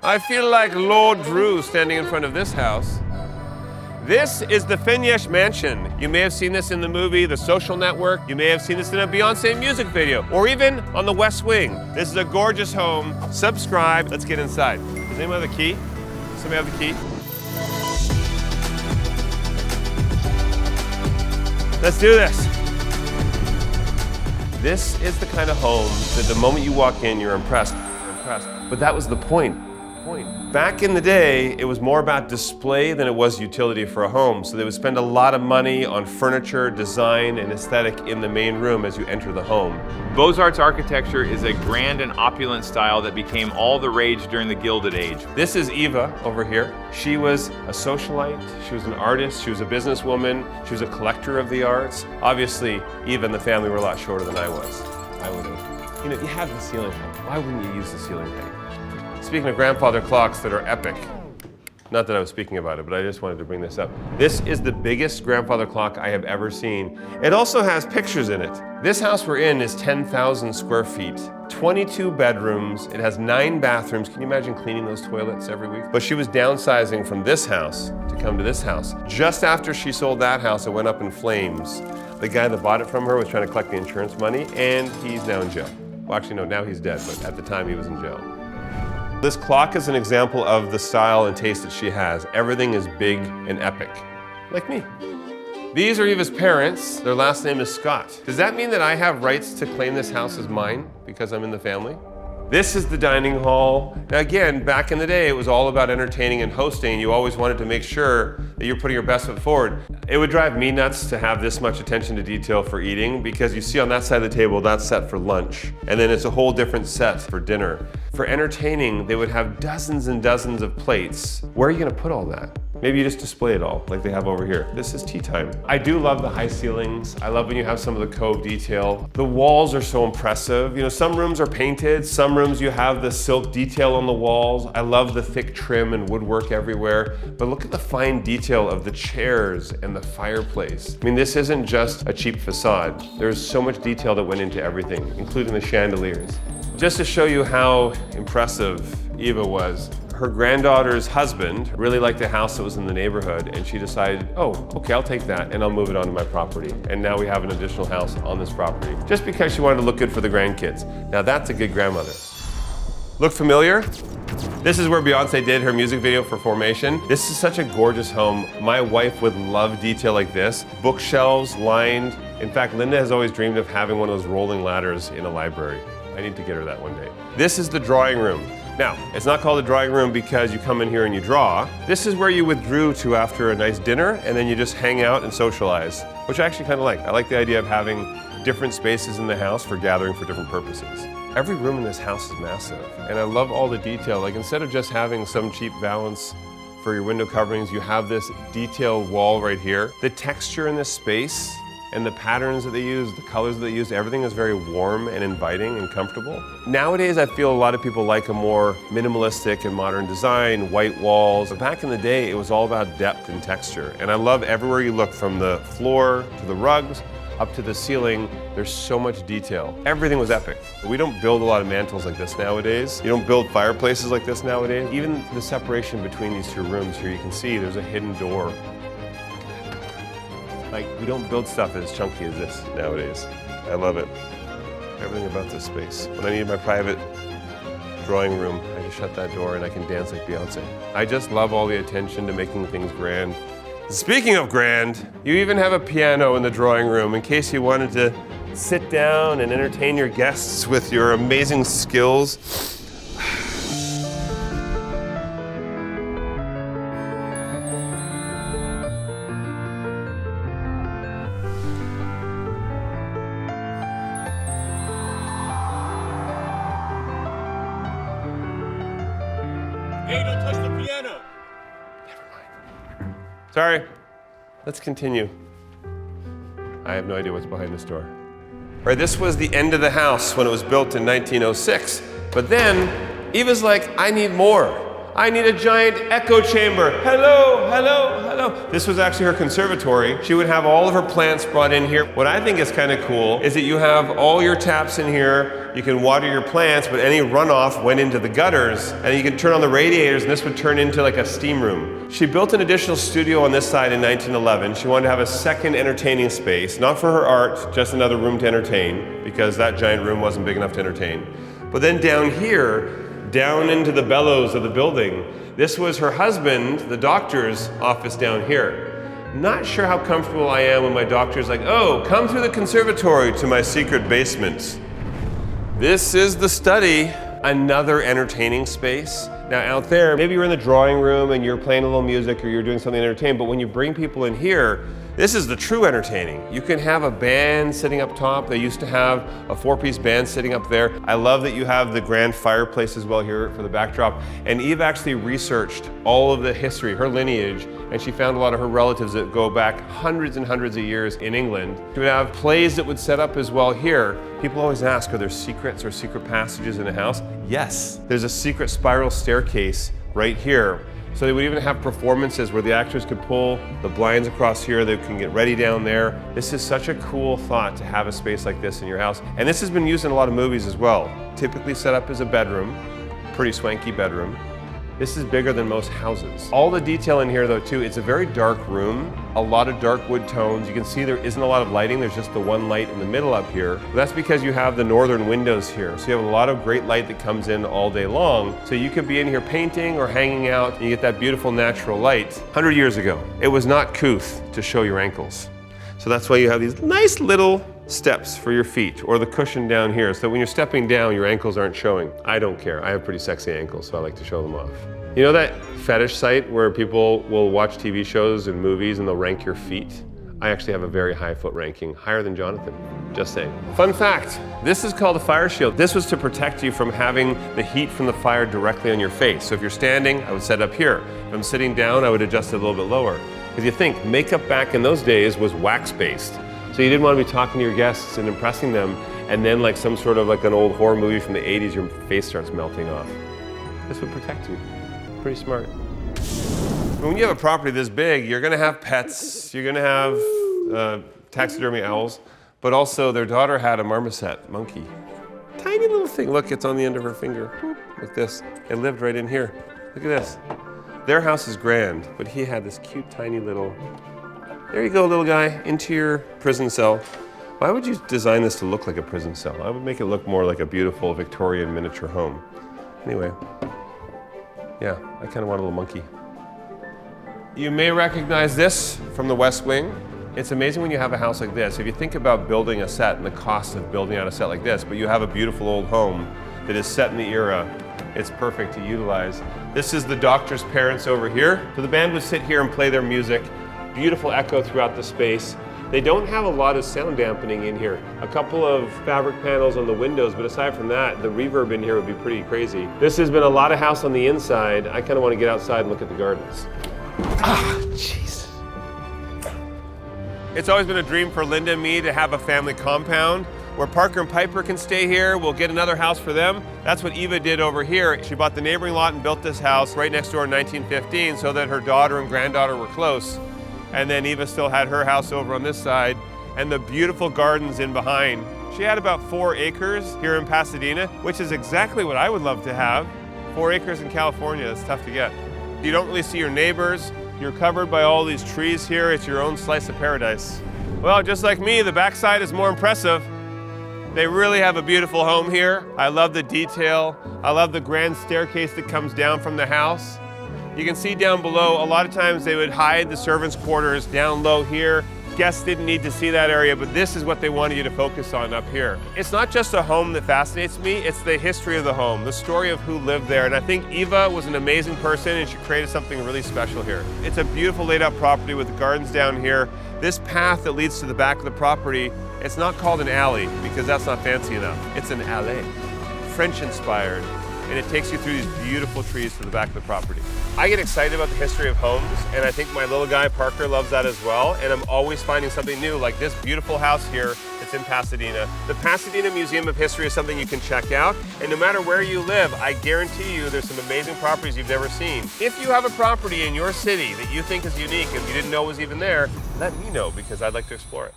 I feel like Lord Drew standing in front of this house. This is the Fenyes Mansion. You may have seen this in the movie The Social Network. You may have seen this in a Beyoncé music video, or even on the West Wing. This is a gorgeous home. Subscribe. Let's get inside. Does anyone have the key? Somebody have the key? Let's do this. This is the kind of home that the moment you walk in, you're impressed. But that was the point. Back in the day, it was more about display than it was utility for a home. So they would spend a lot of money on furniture, design, and aesthetic in the main room as you enter the home. Beaux-Arts architecture is a grand and opulent style that became all the rage during the Gilded Age. This is Eva over here. She was a socialite, she was an artist, she was a businesswoman, she was a collector of the arts. Obviously, Eva and the family were a lot shorter than I was. I would have. You know, you have the ceiling height. Why wouldn't you use the ceiling height? Speaking of grandfather clocks that are epic, not that I was speaking about it, but I just wanted to bring this up. This is the biggest grandfather clock I have ever seen. It also has pictures in it. This house we're in is 10,000 square feet, 22 bedrooms. It has 9 bathrooms. Can you imagine cleaning those toilets every week? But she was downsizing from this house to come to this house. Just after she sold that house, it went up in flames. The guy that bought it from her was trying to collect the insurance money, and he's now in jail. Well, actually, no, now he's dead, but at the time he was in jail. This clock is an example of the style and taste that she has. Everything is big and epic, like me. These are Eva's parents. Their last name is Scott. Does that mean that I have rights to claim this house as mine because I'm in the family? This is the dining hall. Now again, back in the day, it was all about entertaining and hosting. You always wanted to make sure that you're putting your best foot forward. It would drive me nuts to have this much attention to detail for eating, because you see on that side of the table, that's set for lunch. And then it's a whole different set for dinner. For entertaining, they would have dozens and dozens of plates. Where are you gonna put all that? Maybe you just display it all, like they have over here. This is tea time. I do love the high ceilings. I love when you have some of the cove detail. The walls are so impressive. You know, some rooms are painted, some rooms you have the silk detail on the walls. I love the thick trim and woodwork everywhere. But look at the fine detail of the chairs and the fireplace. I mean, this isn't just a cheap facade. There's so much detail that went into everything, including the chandeliers. Just to show you how impressive Eva was, her granddaughter's husband really liked the house that was in the neighborhood, and she decided, oh, okay, I'll take that and I'll move it onto my property. And now we have an additional house on this property, just because she wanted to look good for the grandkids. Now that's a good grandmother. Look familiar? This is where Beyonce did her music video for Formation. This is such a gorgeous home. My wife would love detail like this. Bookshelves lined. In fact, Linda has always dreamed of having one of those rolling ladders in a library. I need to get her that one day. This is the drawing room. Now, it's not called a drawing room because you come in here and you draw. This is where you withdrew to after a nice dinner, and then you just hang out and socialize, which I actually kind of like. I like the idea of having different spaces in the house for gathering for different purposes. Every room in this house is massive, and I love all the detail. Like, instead of just having some cheap valance for your window coverings, you have this detailed wall right here. The texture in this space and the patterns that they use, the colors that they use, everything is very warm and inviting and comfortable. Nowadays, I feel a lot of people like a more minimalistic and modern design, white walls. But back in the day, it was all about depth and texture. And I love everywhere you look, from the floor to the rugs, up to the ceiling, there's so much detail. Everything was epic. We don't build a lot of mantles like this nowadays. You don't build fireplaces like this nowadays. Even the separation between these two rooms here, you can see there's a hidden door. Like, we don't build stuff as chunky as this nowadays. I love it. Everything about this space. When I need my private drawing room, I just shut that door and I can dance like Beyonce. I just love all the attention to making things grand. Speaking of grand, you even have a piano in the drawing room in case you wanted to sit down and entertain your guests with your amazing skills. Hey, don't touch the piano! Never mind. Sorry. Let's continue. I have no idea what's behind this door. All right, this was the end of the house when it was built in 1906. But then, Eva's like, I need more. I need a giant echo chamber. Hello, hello, hello. This was actually her conservatory. She would have all of her plants brought in here. What I think is kind of cool is that you have all your taps in here. You can water your plants, but any runoff went into the gutters, and you can turn on the radiators, and this would turn into like a steam room. She built an additional studio on this side in 1911. She wanted to have a second entertaining space, not for her art, just another room to entertain, because that giant room wasn't big enough to entertain. But then down here, down into the bellows of the building, this was her husband, the doctor's office down here. Not sure how comfortable I am when my doctor's like, oh, come through the conservatory to my secret basement. This is the study, another entertaining space. Now out there, maybe you're in the drawing room and you're playing a little music or you're doing something entertaining, but when you bring people in here, this is the true entertaining. You can have a band sitting up top. They used to have a 4-piece band sitting up there. I love that you have the grand fireplace as well here for the backdrop. And Eve actually researched all of the history, her lineage, and she found a lot of her relatives that go back hundreds and hundreds of years in England. She would have plays that would set up as well here. People always ask, are there secrets or secret passages in a house? Yes, there's a secret spiral staircase right here. So they would even have performances where the actors could pull the blinds across here, they can get ready down there. This is such a cool thought to have a space like this in your house. And this has been used in a lot of movies as well. Typically set up as a bedroom, pretty swanky bedroom. This is bigger than most houses. All the detail in here though too, it's a very dark room, a lot of dark wood tones. You can see there isn't a lot of lighting, there's just the one light in the middle up here. But that's because you have the northern windows here. So you have a lot of great light that comes in all day long. So you could be in here painting or hanging out and you get that beautiful natural light. 100 years ago, it was not couth to show your ankles. So that's why you have these nice little steps for your feet or the cushion down here so that when you're stepping down, your ankles aren't showing. I don't care. I have pretty sexy ankles, so I like to show them off. You know that fetish site where people will watch TV shows and movies and they'll rank your feet? I actually have a very high foot ranking, higher than Jonathan, just saying. Fun fact, this is called a fire shield. This was to protect you from having the heat from the fire directly on your face. So if you're standing, I would set up here. If I'm sitting down, I would adjust it a little bit lower. Because you think, makeup back in those days was wax-based. So you didn't want to be talking to your guests and impressing them, and then like some sort of like an old horror movie from the 80s, your face starts melting off. This would protect you. Pretty smart. When you have a property this big, you're gonna have pets, you're gonna have taxidermy owls, but also their daughter had a marmoset monkey. Tiny little thing, look, it's on the end of her finger, like this. It lived right in here. Look at this. Their house is grand, but he had this cute, tiny little, there you go, little guy, into your prison cell. Why would you design this to look like a prison cell? I would make it look more like a beautiful Victorian miniature home. Anyway, yeah, I kind of want a little monkey. You may recognize this from the West Wing. It's amazing when you have a house like this. If you think about building a set and the cost of building out a set like this, but you have a beautiful old home that is set in the era, it's perfect to utilize. This is the doctor's parents over here. So the band would sit here and play their music. Beautiful echo throughout the space. They don't have a lot of sound dampening in here. A couple of fabric panels on the windows, but aside from that, the reverb in here would be pretty crazy. This has been a lot of house on the inside. I kind of want to get outside and look at the gardens. Ah, jeez. It's always been a dream for Linda and me to have a family compound where Parker and Piper can stay here. We'll get another house for them. That's what Eva did over here. She bought the neighboring lot and built this house right next door in 1915 so that her daughter and granddaughter were close. And then Eva still had her house over on this side and the beautiful gardens in behind. She had about 4 acres here in Pasadena, which is exactly what I would love to have. 4 acres in California, it's tough to get. You don't really see your neighbors. You're covered by all these trees here. It's your own slice of paradise. Well, just like me, the backside is more impressive. They really have a beautiful home here. I love the detail. I love the grand staircase that comes down from the house. You can see down below, a lot of times they would hide the servants' quarters down low here. Guests didn't need to see that area, but this is what they wanted you to focus on up here. It's not just a home that fascinates me, it's the history of the home, the story of who lived there. And I think Eva was an amazing person and she created something really special here. It's a beautiful laid out property with the gardens down here. This path that leads to the back of the property, it's not called an alley because that's not fancy enough. It's an allée, French inspired. And it takes you through these beautiful trees to the back of the property. I get excited about the history of homes, and I think my little guy Parker loves that as well, and I'm always finding something new, like this beautiful house here. It's It's in Pasadena. The Pasadena Museum of History is something you can check out. And no matter where you live, I guarantee you there's some amazing properties you've never seen. If you have a property in your city that you think is unique and you didn't know was even there, let me know because I'd like to explore it.